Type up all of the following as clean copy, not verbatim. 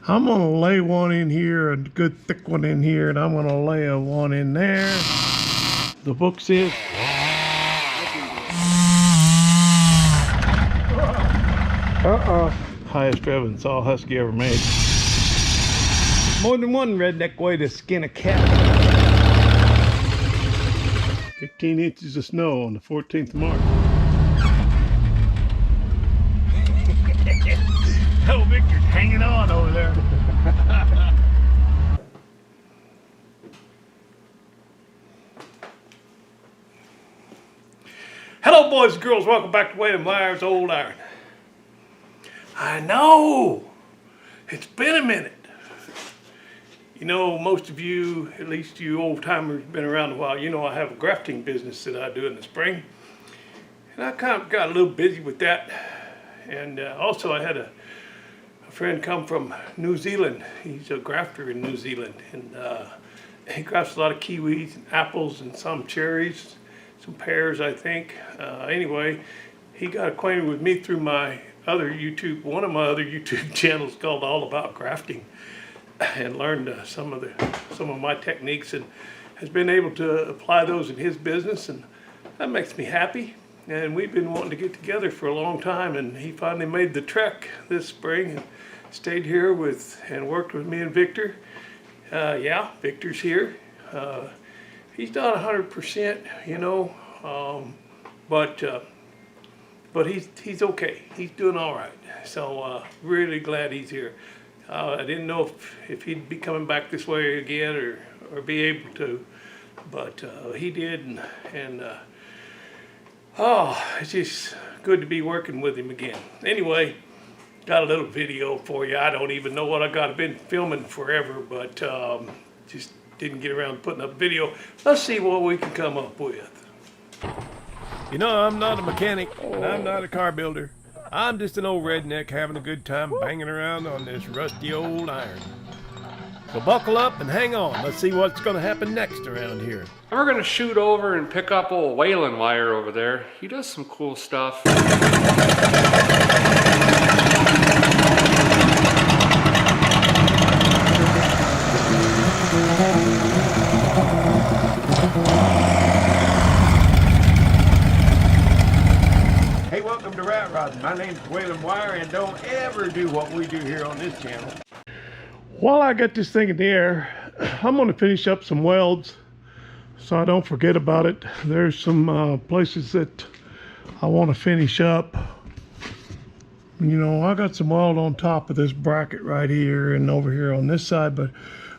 I'm gonna lay one in here, a good thick one in here, and I'm gonna lay a one in there. The book says. Highest driven saw husky ever made. More than one redneck way to skin a cat. 15 inches of snow on the 14th of March. Oh, Victor's hanging on over there. Hello, boys and girls. Welcome back to Waylon Myers Old Iron. I know it's been a minute. You know, most of you, at least you old timers, been around a while. You know, I have a grafting business that I do in the spring, and I kind of got a little busy with that. And also, I had a friend come from New Zealand. He's a grafter in New Zealand, and he grafts a lot of kiwis and apples and some cherries, some pears, I think. Anyway, he got acquainted with me through my other YouTube, one of my other YouTube channels called All About Grafting, and learned some of my techniques, and has been able to apply those in his business, and that makes me happy. And we've been wanting to get together for a long time, and he finally made the trek this spring and stayed here and worked with me and Victor. Yeah, Victor's here. He's not 100%, you know, but he's okay. He's doing all right. So really glad he's here. I didn't know if he'd be coming back this way again or be able to, but he did, and it's just good to be working with him again. Anyway, got a little video for you. I don't even know what I got. I've been filming forever, but just didn't get around to putting up a video. Let's see what we can come up with. You know, I'm not a mechanic, and I'm not a car builder. I'm just an old redneck having a good time banging around on this rusty old iron. So buckle up and hang on. Let's see what's going to happen next around here. And we're going to shoot over and pick up old Waylon wire over there. He does some cool stuff. Hey, welcome to Rat Rodding. My name's Waylon Wire, and don't ever do what we do here on this channel. While I got this thing in the air, I'm going to finish up some welds so I don't forget about it. There's some places that I want to finish up. You know, I got some weld on top of this bracket right here and over here on this side, but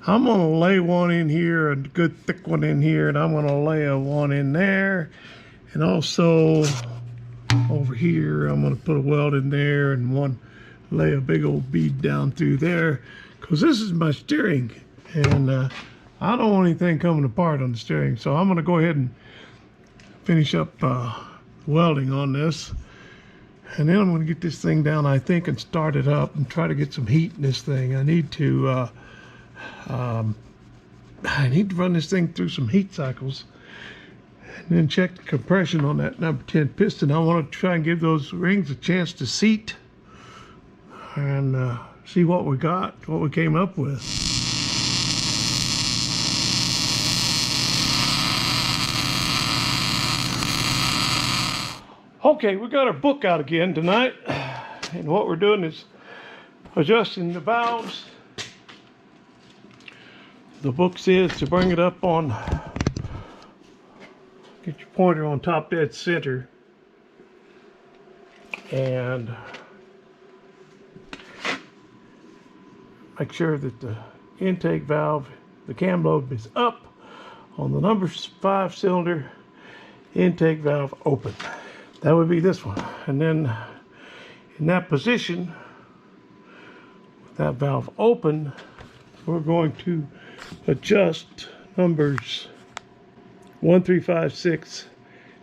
I'm going to lay one in here, a good thick one in here, and I'm going to lay a one in there. And also over here, I'm going to put a weld in there and lay a big old bead down through there, because this is my steering, and I don't want anything coming apart on the steering. So I'm going to go ahead and finish up welding on this, and then I'm going to get this thing down, I think, and start it up and try to get some heat in this thing. I need to run this thing through some heat cycles and then check the compression on that number 10 piston. I want to try and give those rings a chance to seat and see what we got, what we came up with. Okay, we got our book out again tonight, and what we're doing is adjusting the valves. The book says to bring it up on, get your pointer on top dead center, and make sure that the intake valve, the cam lobe, is up on the number 5 cylinder, intake valve open. That would be this one. And then in that position, with that valve open, we're going to adjust numbers 1, 3, 5, 6,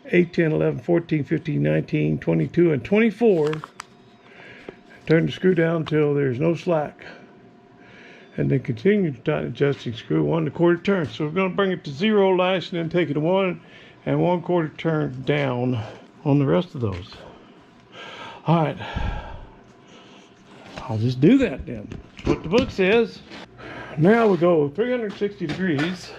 8, 10, 11, 14, 15, 19, 22, and 24. Turn the screw down until there's no slack. And then continue to tighten adjusting screw 1 1/4 turn. So we're going to bring it to 0 last, and then take it to 1 1/4 turn down on the rest of those. All right. I'll just do that then. That's what the book says. Now we go 360 degrees.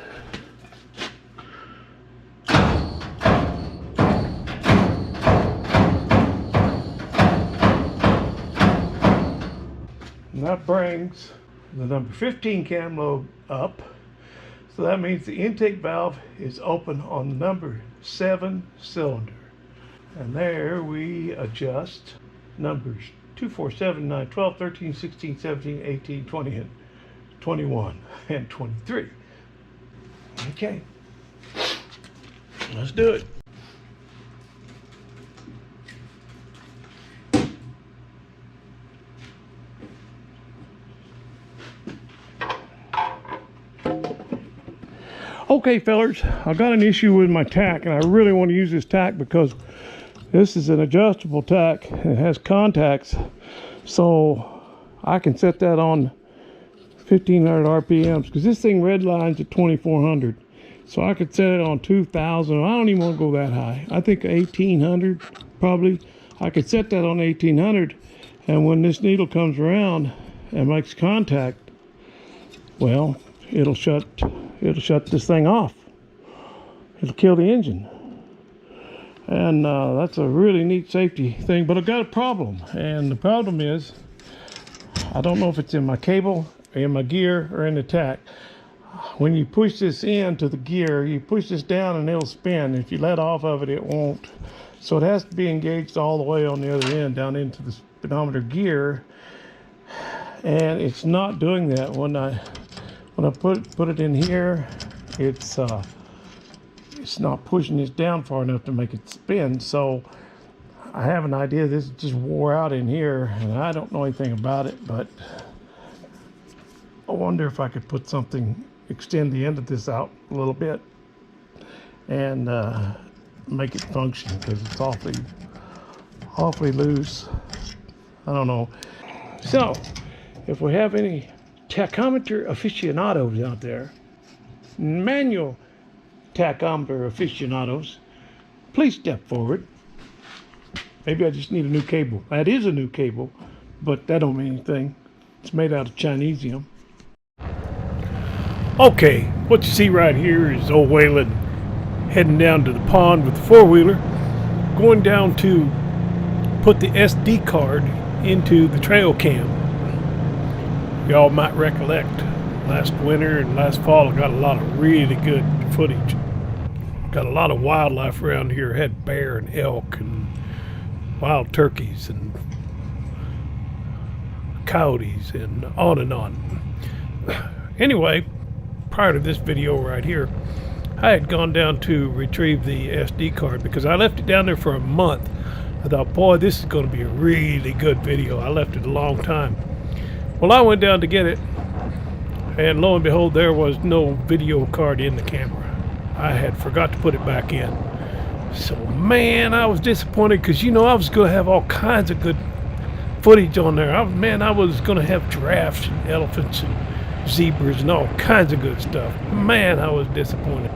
And that brings the number 15 cam lobe up. So that means the intake valve is open on the number 7 cylinder. And there we adjust numbers 2, 4, 7, 9, 12, 13, 16, 17, 18, 20, and 21, and 23. Okay, let's do it. Okay, fellers, I got an issue with my tack, and I really want to use this tack because this is an adjustable tack. It has contacts, so I can set that on 1500 RPMs because this thing red lines at 2400. So I could set it on 2000. I don't even want to go that high. I think 1800 probably. I could set that on 1800, and when this needle comes around and makes contact, well, it'll shut this thing off. It'll kill the engine. And that's a really neat safety thing, but I've got a problem. And the problem is, I don't know if it's in my cable, in my gear, or in the tack. When you push this into the gear, you push this down and it'll spin. If you let off of it, it won't. So it has to be engaged all the way on the other end down into the speedometer gear. And it's not doing that. When I put it in here, it's not pushing this down far enough to make it spin. So I have an idea this just wore out in here, and I don't know anything about it, but I wonder if I could put something, extend the end of this out a little bit and make it function, because it's awfully loose. I don't know. So if we have any tachometer aficionados out there, manual tachometer aficionados, please step forward. Maybe I just need a new cable. That is a new cable, but that don't mean anything. It's made out of Chinesium. Okay, what you see right here is old Waylon heading down to the pond with the four-wheeler, going down to put the SD card into the trail cam. Y'all might recollect last winter and last fall I got a lot of really good footage. Got a lot of wildlife around here. Had bear and elk and wild turkeys and coyotes and on and on. Anyway, prior to this video right here, I had gone down to retrieve the SD card because I left it down there for a month. I thought, boy, this is going to be a really good video. I left it a long time. Well, I went down to get it, and lo and behold, there was no video card in the camera. I had forgot to put it back in. So, man, I was disappointed because, I was going to have all kinds of good footage on there. I was going to have giraffes and elephants and zebras and all kinds of good stuff. Man, I was disappointed.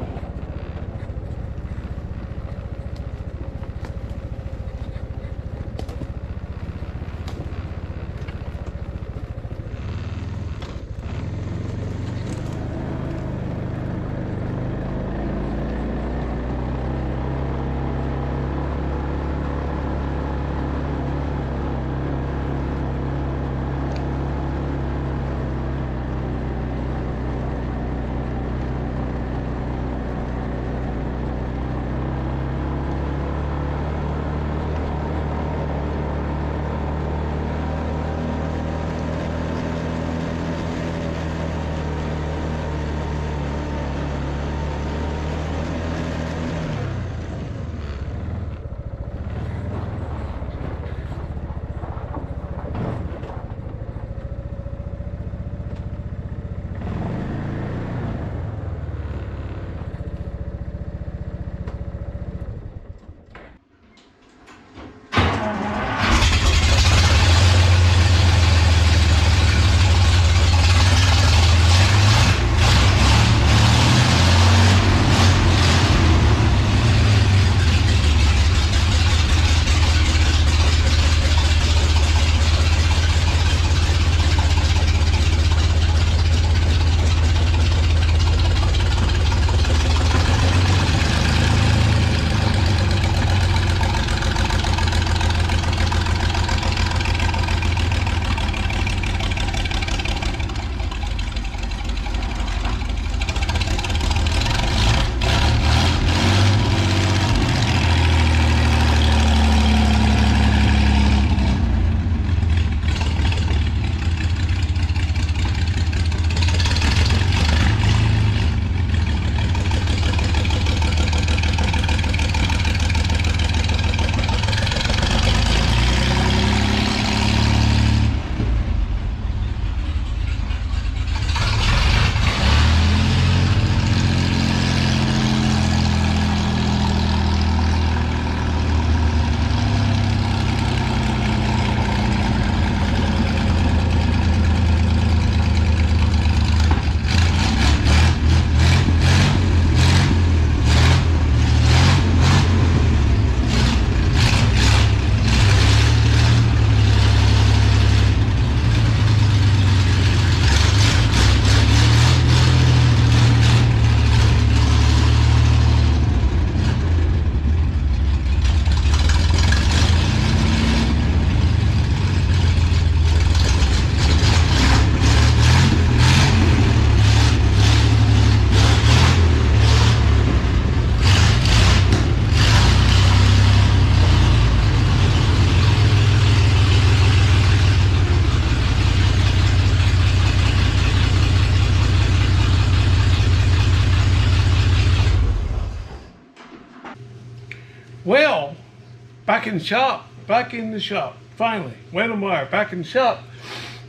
back in the shop, finally. Welding wire, back in the shop.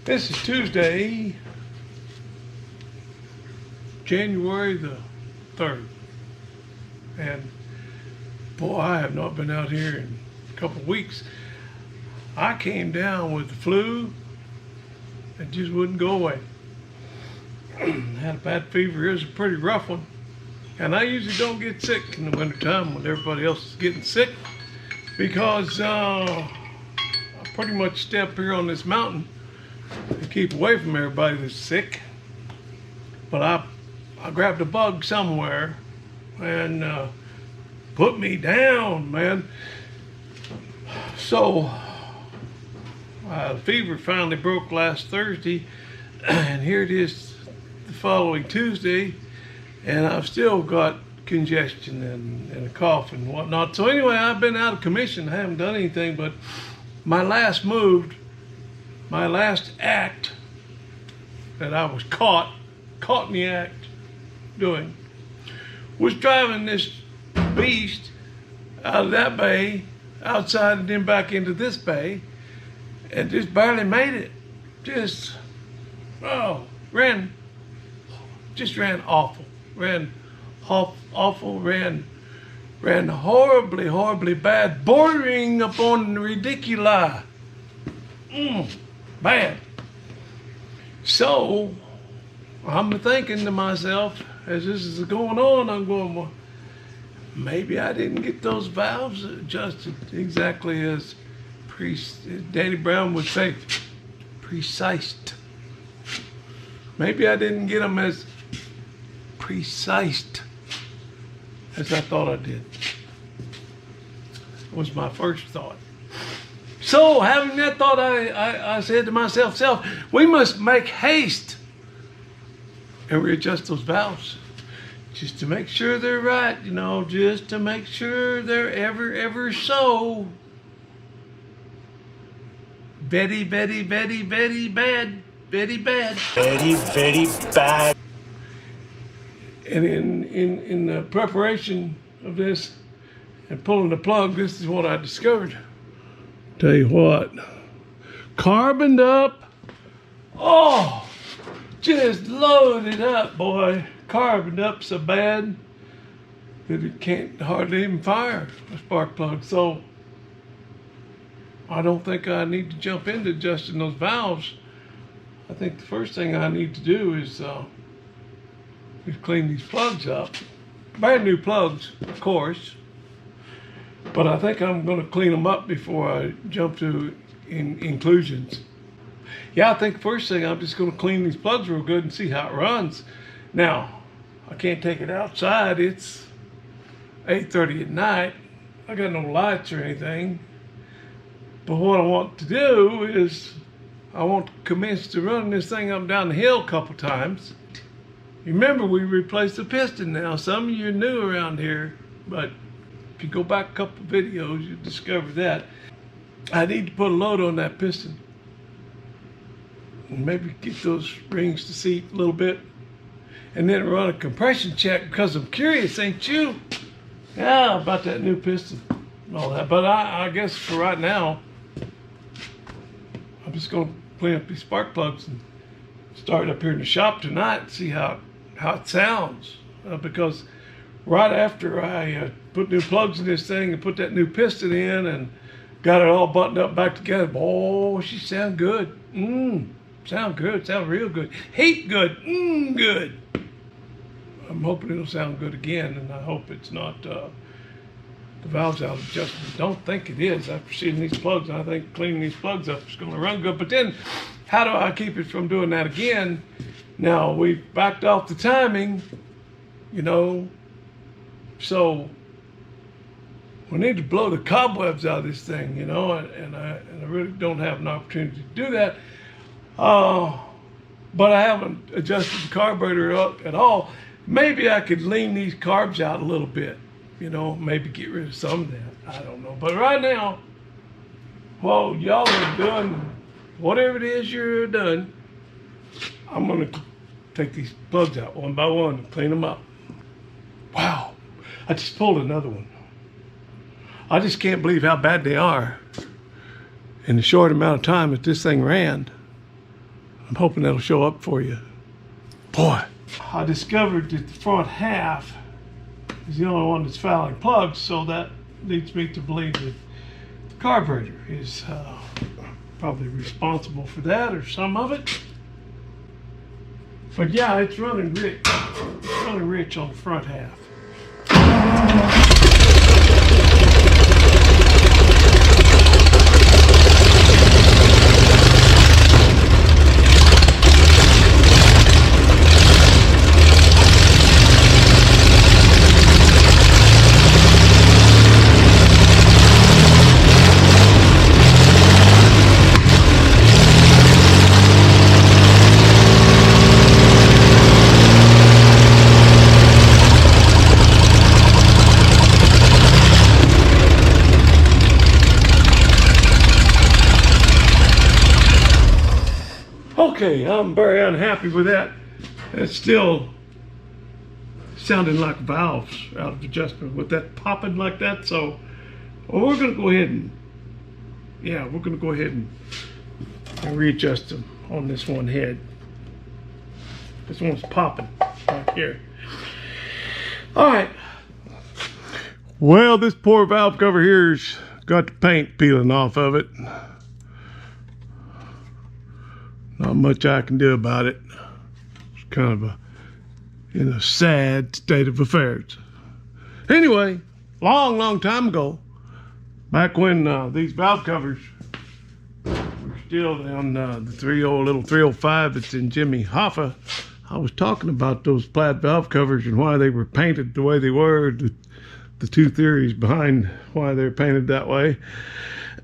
This is Tuesday, January the 3rd. And boy, I have not been out here in a couple of weeks. I came down with the flu. It just wouldn't go away. Had a bad fever. It was a pretty rough one. And I usually don't get sick in the wintertime when everybody else is getting sick, because I pretty much stay up here on this mountain to keep away from everybody that's sick. But I grabbed a bug somewhere and put me down, man. So the fever finally broke last Thursday, and here it is the following Tuesday, and I've still got congestion and a cough and whatnot. So anyway, I've been out of commission. I haven't done anything, but my last act that I was caught in the act doing was driving this beast out of that bay, outside and then back into this bay, and just barely made it. Ran awful. Ran horribly bad, bordering upon ridiculi. Bad. So I'm thinking to myself, as this is going on, I'm going, well, maybe I didn't get those valves adjusted exactly as Danny Brown would say, precise. Maybe I didn't get them as precise as I thought I did. Was my first thought. So having that thought, I said to myself, we must make haste and readjust those valves, just to make sure they're right, just to make sure they're ever so very bad. And in the preparation of this and pulling the plug, this is what I discovered. Tell you what, carboned up, just loaded up, boy. Carboned up so bad that it can't hardly even fire a spark plug. So I don't think I need to jump into adjusting those valves. I think the first thing I need to do is clean these plugs up. Brand new plugs, of course. But I think I'm going to clean them up before I jump to inclusions. Yeah, I think the first thing I'm just going to clean these plugs real good and see how it runs. Now, I can't take it outside. It's 8:30 at night. I got no lights or anything. But what I want to do is I want to commence to run this thing up and down the hill a couple times. Remember, we replaced the piston now. Some of you are new around here, but if you go back a couple of videos, you'll discover that. I need to put a load on that piston. And maybe get those rings to seat a little bit. And then run a compression check, because I'm curious, ain't you? Yeah, about that new piston and all that. But I guess for right now, I'm just going to clean up these spark plugs and start up here in the shop tonight and see how it sounds. Because right after I put new plugs in this thing and put that new piston in and got it all buttoned up back together, boy, she sound good. Sound good. Sound real good. Heat good. Good. I'm hoping it'll sound good again, and I hope it's not the valves out of adjustment. Don't think it is. After seeing these plugs, I think cleaning these plugs up is going to run good. But then, how do I keep it from doing that again? Now, we've backed off the timing, so we need to blow the cobwebs out of this thing, and I really don't have an opportunity to do that. But I haven't adjusted the carburetor up at all. Maybe I could lean these carbs out a little bit, maybe get rid of some of that. I don't know. But right now, while y'all are doing whatever it is you're doing, I'm going to take these plugs out one by one and clean them up. Wow, I just pulled another one. I just can't believe how bad they are in the short amount of time that this thing ran. I'm hoping that'll show up for you. Boy, I discovered that the front half is the only one that's fouling plugs, so that leads me to believe that the carburetor is probably responsible for that, or some of it. But yeah, it's running rich. It's running rich on the front half. Okay, I'm very unhappy with that. It's still sounding like valves out of adjustment with that popping like that. So we're going to go ahead and, readjust them on this one head. This one's popping right here. All right. Well, this poor valve cover here's got the paint peeling off of it. Not much I can do about it. It's kind of in a sad state of affairs. Anyway, long time ago, back when these valve covers were still on the little 305 that's in Jimmy Hoffa, I was talking about those plaid valve covers and why they were painted the way they were, the two theories behind why they're painted that way.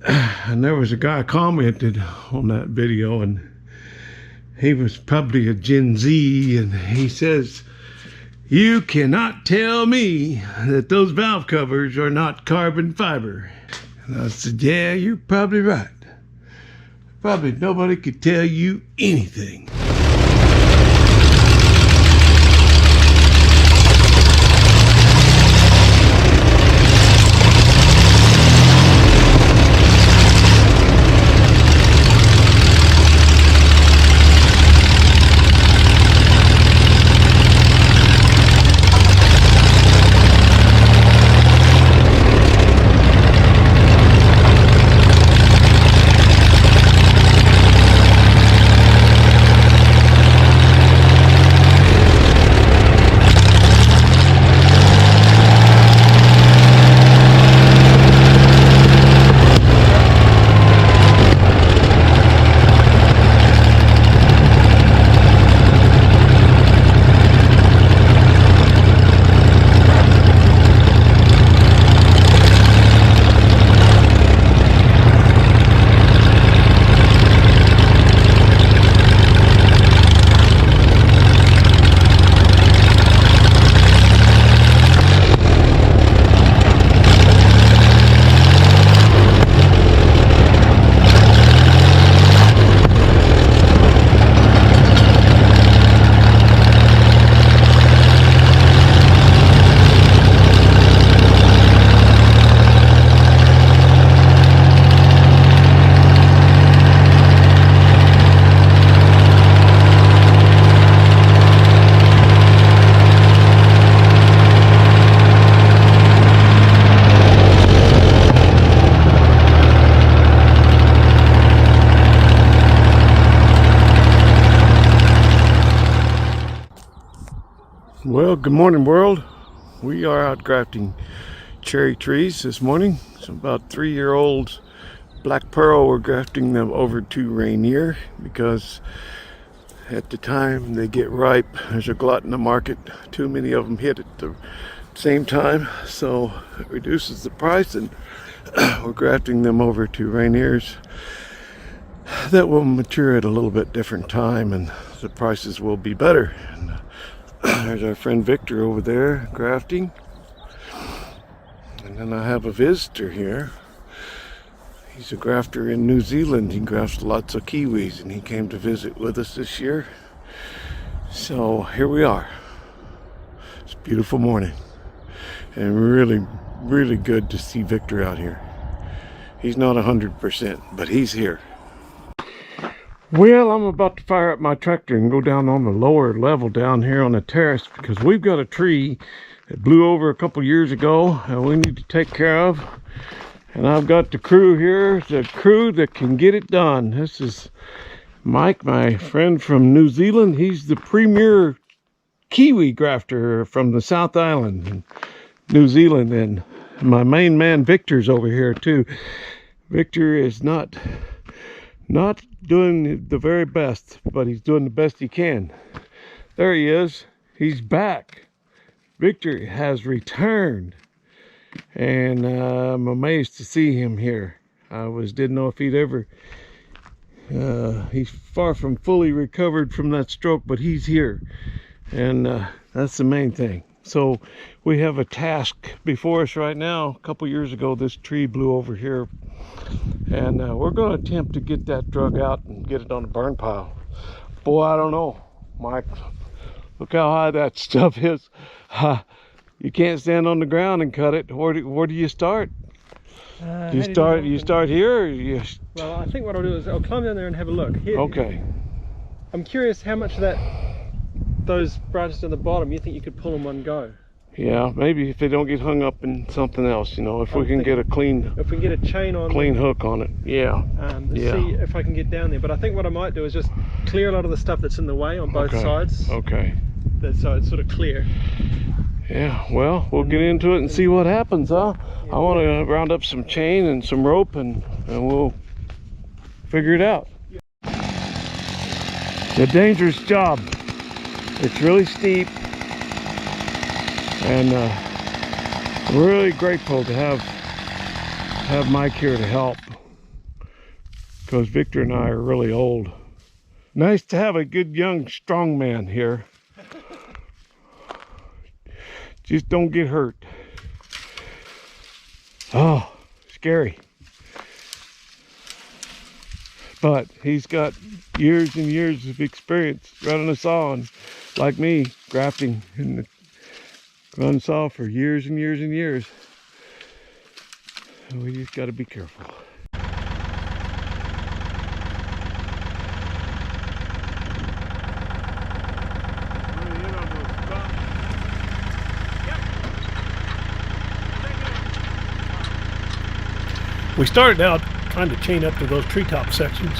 And there was a guy commented on that video, and he was probably a Gen Z, and he says, "You cannot tell me that those valve covers are not carbon fiber." And I said, "Yeah, you're probably right. Probably nobody could tell you anything." Well, good morning, world. We are out grafting cherry trees this morning. It's about 3-year-old black pearl. We're grafting them over to Rainier because at the time they get ripe, there's a glut in the market. Too many of them hit at the same time, so it reduces the price, and we're grafting them over to Rainier's that will mature at a little bit different time, and the prices will be better. And there's our friend Victor over there grafting. And then I have a visitor here. He's a grafter in New Zealand. He grafts lots of kiwis, and he came to visit with us this year. So here we are. It's a beautiful morning and really really good to see Victor out here. He's not 100%, but he's here. Well, I'm about to fire up my tractor and go down on the lower level down here on the terrace because we've got a tree that blew over a couple years ago and we need to take care of. And I've got the crew here, the crew that can get it done. This is Mike, my friend from New Zealand. He's the premier Kiwi grafter from the South Island in New Zealand. And my main man Victor's over here too. Victor is not doing the very best, but he's doing the best he can. There he is. He's back. Victor has returned, and I'm amazed to see him here. Didn't know if he'd ever. He's far from fully recovered from that stroke, but he's here, and that's the main thing. So we have a task before us right now. A couple years ago, this tree blew over here, and we're going to attempt to get that drug out and get it on the burn pile. Boy, I don't know, Mike. Look how high that stuff is. You can't stand on the ground and cut it. Where do you start? You start here, or you... Well, I think what I'll do is I'll climb down there and have a look. Here, Okay. I'm curious how much of those branches at the bottom you think you could pull in one go. Yeah, maybe if they don't get hung up in something else, you know, if we can get a clean a chain on, clean hook on it. Yeah. See if I can get down there. But I think what I might do is just clear a lot of the stuff that's in the way on both sides. Okay. So it's sort of clear. Yeah, well, we'll get into it and see what happens, huh? I want to round up some chain and some rope and we'll figure it out. It's a dangerous job. It's really steep, and I'm really grateful to have Mike here to help, because Victor and I are really old. Nice to have a good young strong man here. Just don't get hurt. Oh, scary. But he's got years and years of experience running a saw, and like me, grafting in the run saw for years and years and years. So we just got to be careful. We started out trying to chain up to those treetop sections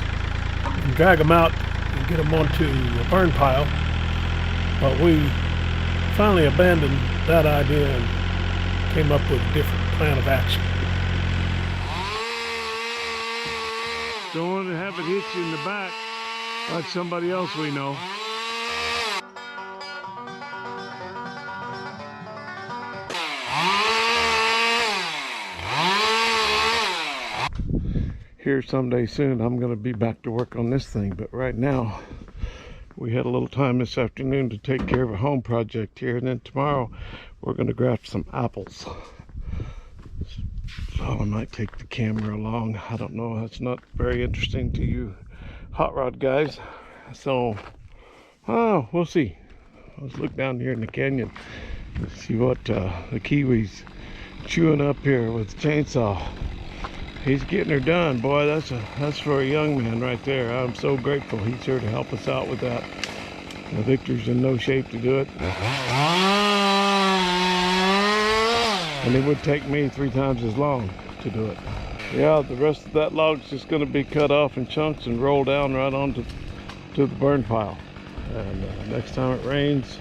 and drag them out and get them onto a burn pile, but we finally abandoned that idea and came up with a different plan of action. Don't want to have it hit you in the back like somebody else we know. Here someday soon I'm going to be back to work on this thing, but right now we had a little time this afternoon to take care of a home project here, and then tomorrow we're going to graft some apples. So I might take the camera along. I don't know, that's not very interesting to you hot rod guys, so we'll see. Let's look down here in the canyon and see what the Kiwi's chewing up here with the chainsaw. He's getting her done, boy. That's for a young man right there. I'm so grateful he's here to help us out with that. Victor's in no shape to do it, and it would take me 3 times as long to do it. Yeah, the rest of that log's just going to be cut off in chunks and roll down right onto the burn pile. And next time it rains,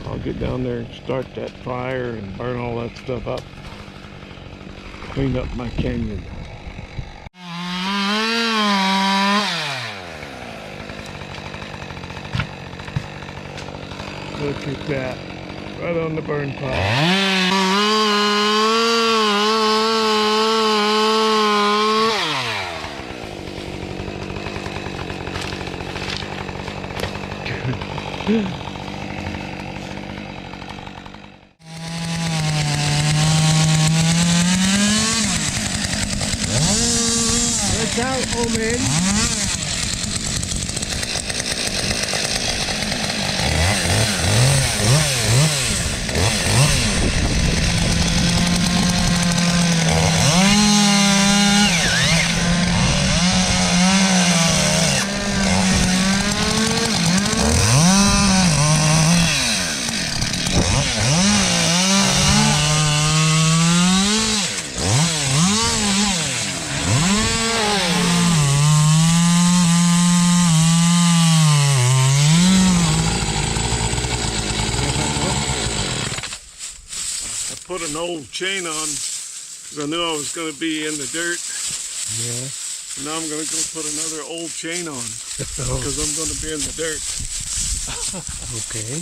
I'll get down there and start that fire and burn all that stuff up. Clean up my canyon. Look at that, right on the burn pile. Watch out, old man. old chain on because I knew I was going to be in the dirt. Yeah. And now I'm going to go put another old chain on because I'm going to be in the dirt. Okay.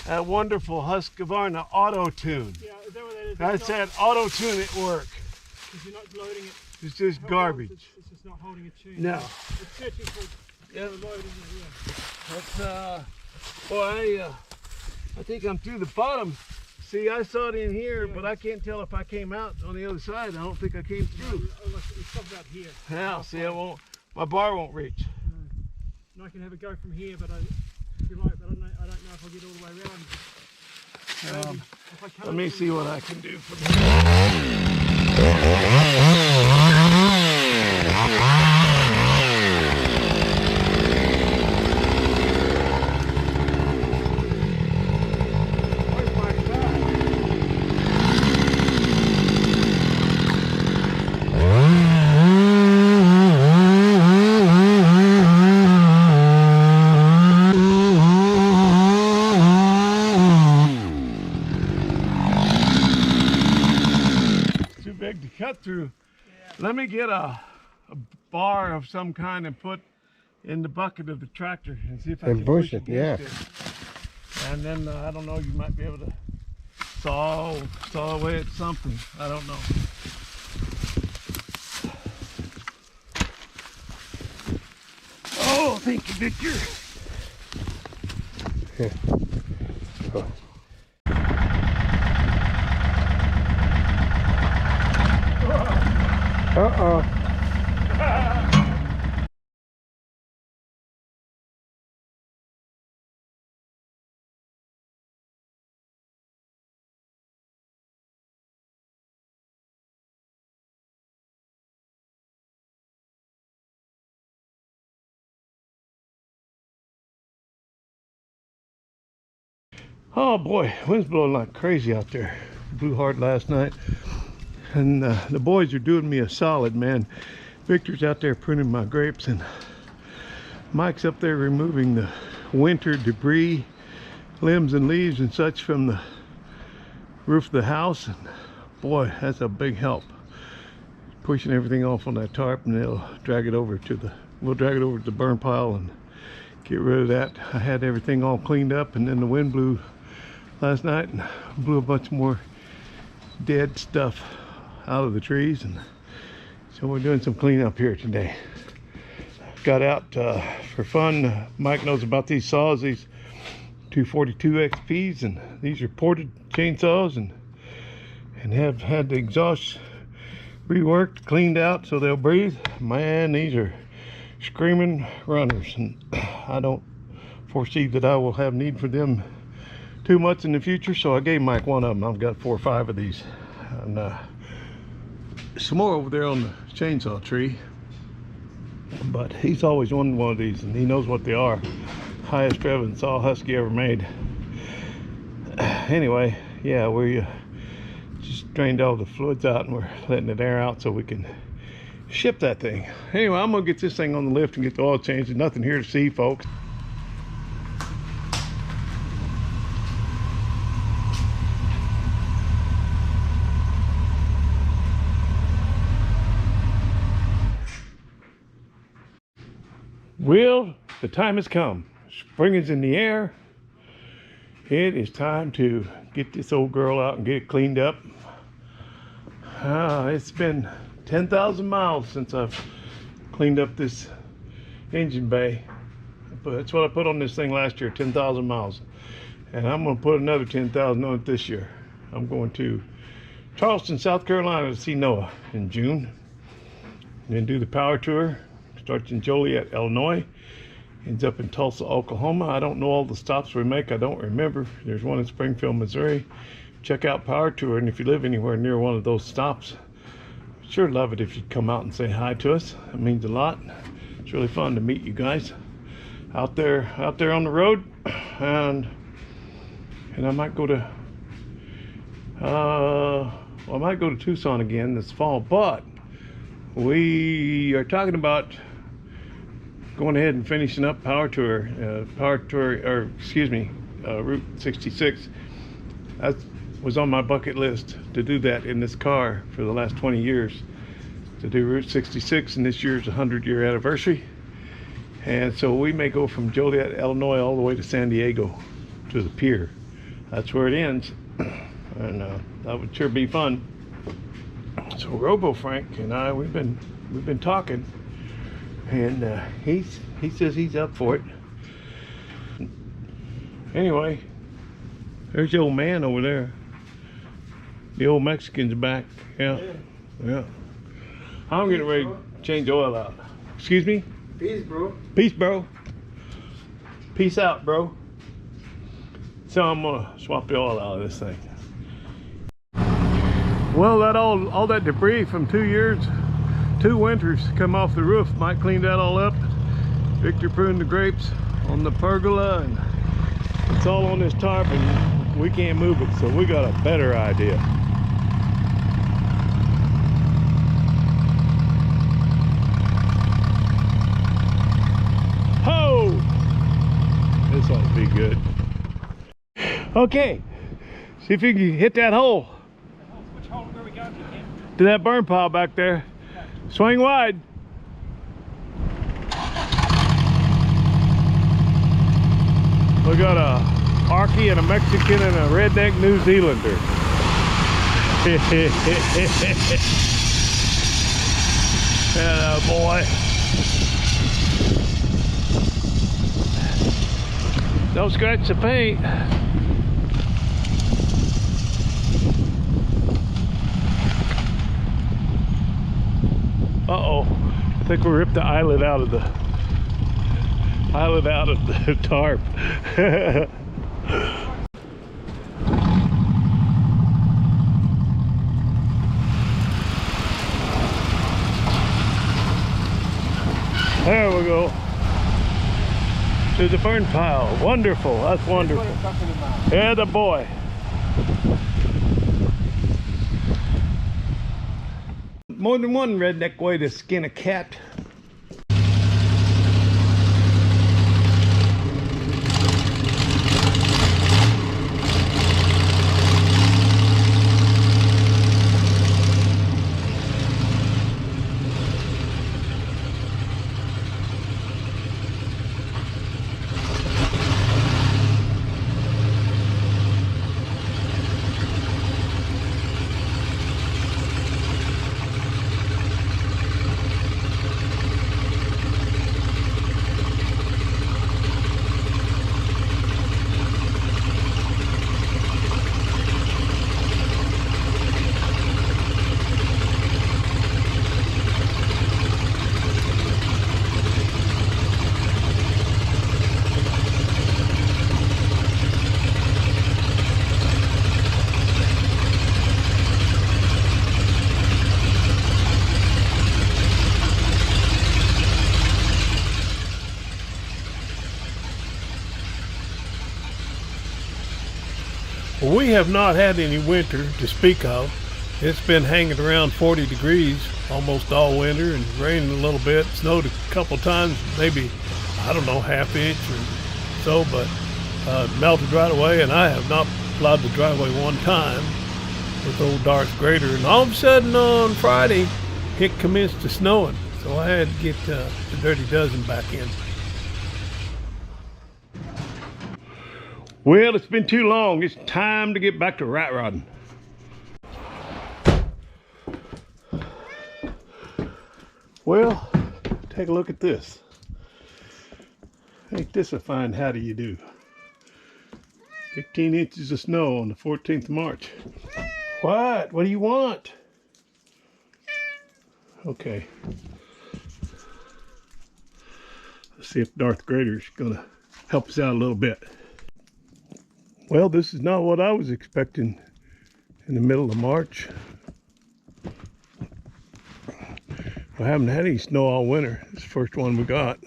That wonderful Husqvarna auto tune. Yeah, is that what that is? That's that auto tune at work. Because you're not loading it. It's just garbage. It's just not holding a tune. No. It's searching for Yeah. load, isn't it? Yeah. That's boy, I think I'm through the bottom. See, I saw it in here, but I can't tell if I came out on the other side. I don't think I came through. It's something about here. Yeah, see, I won't. My bar won't reach. And I can have a go from here, but if you like, but I don't know if I'll get all the way around. Maybe if I come Let me see what I can do for this. Cut through. Let me get a bar of some kind and put in the bucket of the tractor and see if I can push it. Yeah. And then I don't know, you might be able to saw away at something. I don't know. Oh, thank you, Victor. Here. Oh. Uh-oh. Oh boy, wind's blowing like crazy out there. Blew hard last night. And the boys are doing me a solid, man. Victor's out there pruning my grapes and Mike's up there removing the winter debris, limbs and leaves and such from the roof of the house. And boy, that's a big help. Pushing everything off on that tarp, and they'll drag it over to the, we'll drag it over to the burn pile and get rid of that. I had everything all cleaned up, and then the wind blew last night and blew a bunch more dead stuff out of the trees, and so we're doing some cleanup here today. Got out for fun. Mike knows about these saws, these 242 XPs, and these are ported chainsaws, and have had the exhaust reworked, cleaned out so they'll breathe. Man, these are screaming runners, and I don't foresee that I will have need for them too much in the future, so I gave Mike one of them. I've got 4 or 5 of these, and some more over there on the chainsaw tree, but he's always wanted one of these, and he knows what they are. Highest revving saw husky ever made. Anyway, yeah, we just drained all the fluids out, and we're letting it air out so we can ship that thing. Anyway, I'm gonna get this thing on the lift and get the oil changed. There's nothing here to see, folks. Well, the time has come. Spring is in the air. It is time to get this old girl out and get it cleaned up. It's been 10,000 miles since I've cleaned up this engine bay. But that's what I put on this thing last year, 10,000 miles. And I'm going to put another 10,000 on it this year. I'm going to Charleston, South Carolina to see Noah in June. And then do the power tour. Starts in Joliet, Illinois. Ends up in Tulsa, Oklahoma. I don't know all the stops we make. I don't remember. There's one in Springfield, Missouri. check out Power Tour, and if you live anywhere near one of those stops, sure love it if you'd come out and say hi to us. It means a lot. It's really fun to meet you guys out there on the road, and I might go to I might go to Tucson again this fall, but we are talking about going ahead and finishing up Power Tour, Route 66. That was on my bucket list to do that in this car for the last 20 years, to do Route 66, and this year's 100-year anniversary. And so we may go from Joliet, Illinois, all the way to San Diego to the pier. That's where it ends, and that would sure be fun. So Robo Frank and I, we've been talking, and he says he's up for it. Anyway, there's the old man over there. The old Mexican's back. Yeah. I'm getting ready to change oil out. Excuse me? Peace, bro. Peace, bro. Peace out, bro. So I'm gonna swap the oil out of this thing. Well, that all that debris from 2 years, 2 winters come off the roof. Mike cleaned that all up. Victor pruned the grapes on the pergola, and it's all on this tarp, and we can't move it, so we got a better idea. Ho! This ought to be good. Okay, see if you can hit that hole. Which hole? Where are we going to, Ken? To that burn pile back there. Swing wide. We got a Arky and a Mexican and a redneck New Zealander. Yeah, boy. Don't scratch the paint. Uh-oh. I think we ripped the eyelid out of the tarp. There we go. To the burn pile. Wonderful. That's wonderful. Yeah, the boy. More than one redneck way to skin a cat. We have not had any winter to speak of. It's been hanging around 40 degrees almost all winter, and raining a little bit, snowed a couple times, maybe, I don't know, ½ inch or so, but melted right away, and I have not plowed the driveway one time with old Darth Grader. And all of a sudden on Friday, it commenced to snowing, so I had to get the Dirty Dozen back in. Well, it's been too long. It's time to get back to rat rodding. Well, take a look at this. Ain't this a fine howdy you do? 15 inches of snow on the 14th of March. What? What do you want? Okay. Let's see if Darth Grader's gonna help us out a little bit. Well, this is not what I was expecting in the middle of March. I haven't had any snow all winter. It's the first one we got.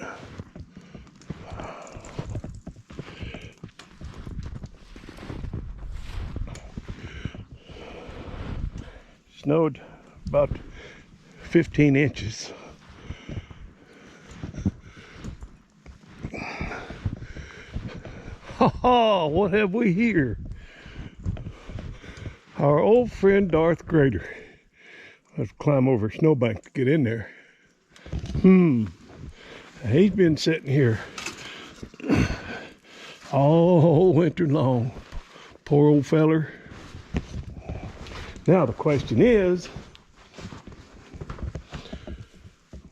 Snowed about 15 inches. Ha ha, what have we here? Our old friend Darth Grader. Let's climb over a snowbank to get in there. He's been sitting here all winter long. Poor old feller. Now the question is,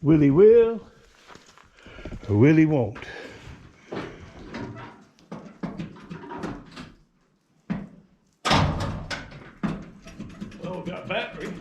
will he will or will he won't? Oh, got battery.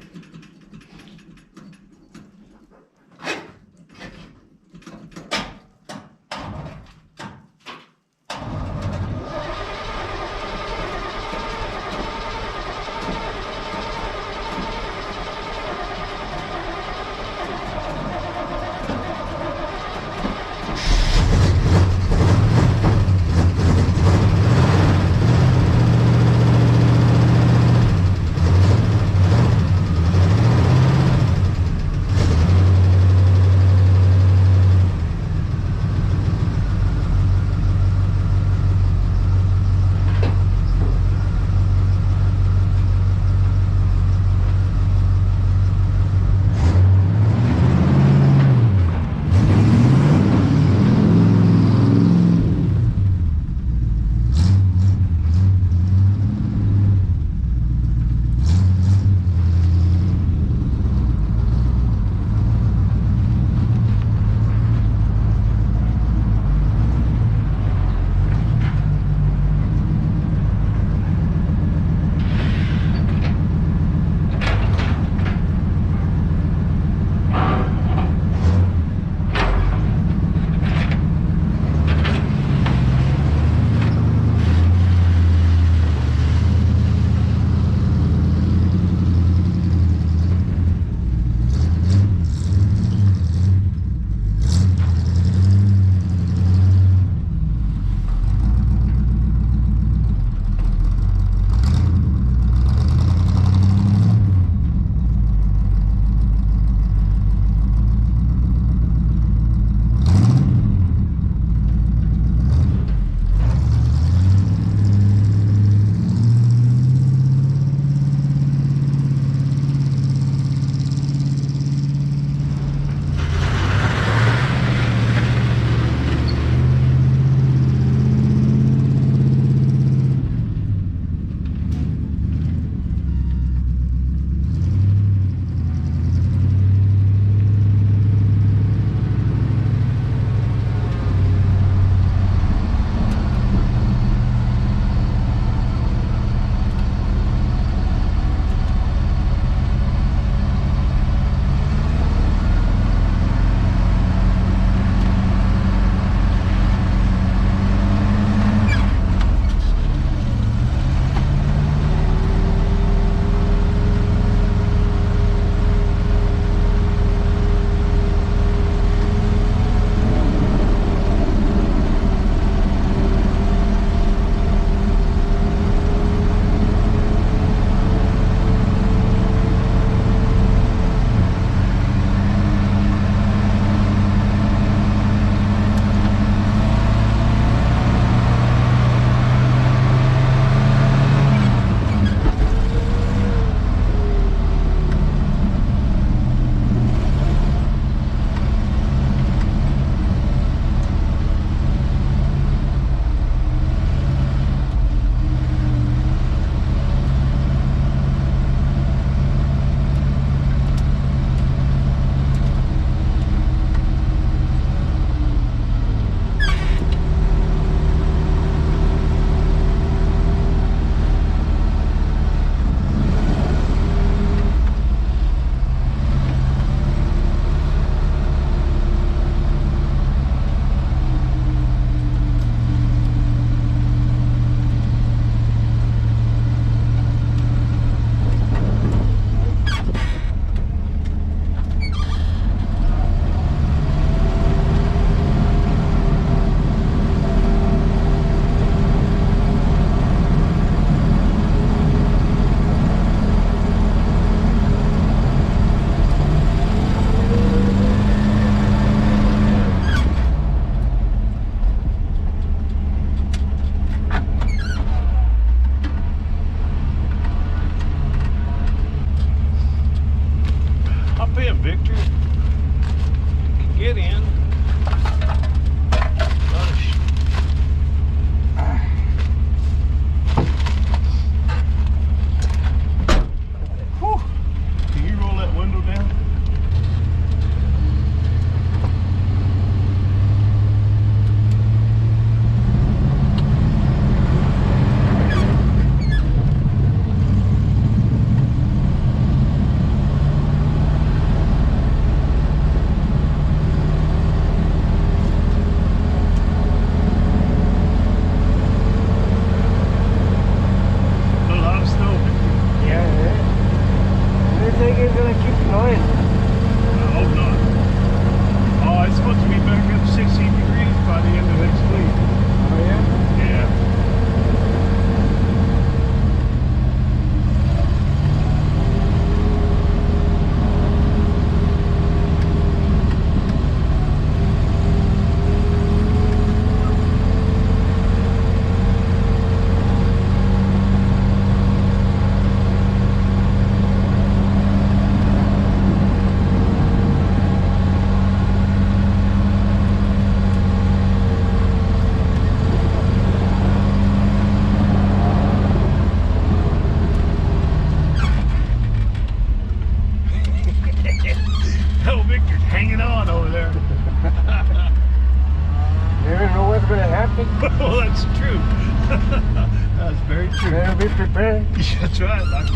That's very true. Better be prepared. That's right, like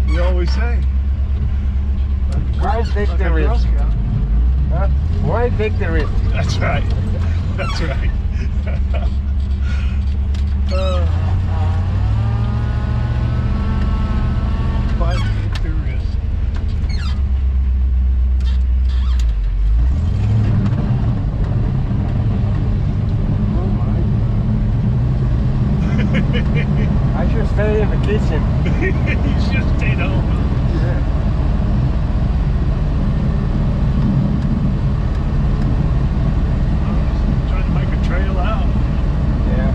we always say. Why take Like the a Girl risk? Scout. Huh? Why take the risk? That's right. That's right. Why take the risk? Oh my. I should stay in the kitchen. You should stay home. Yeah. Trying to make a trail out. Yeah.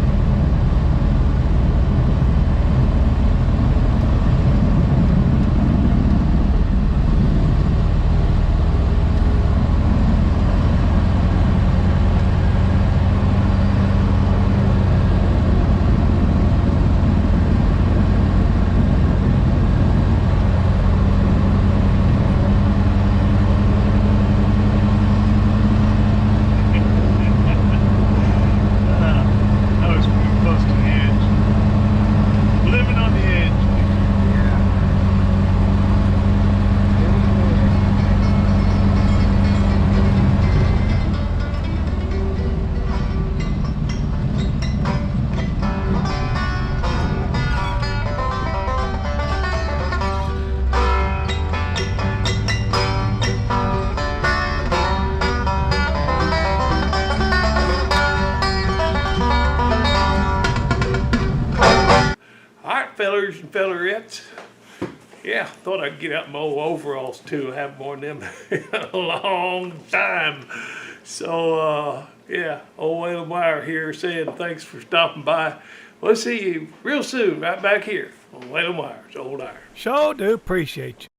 That was pretty close to the edge. Living on the edge. Alright, fellers and fellerettes. Yeah, thought I'd get out my old overalls too. I haven't worn them in a long time. So, yeah, old Waylon Wire here saying thanks for stopping by. We'll see you real soon right back here on Waylon Wire's Old Iron. Sure do appreciate you.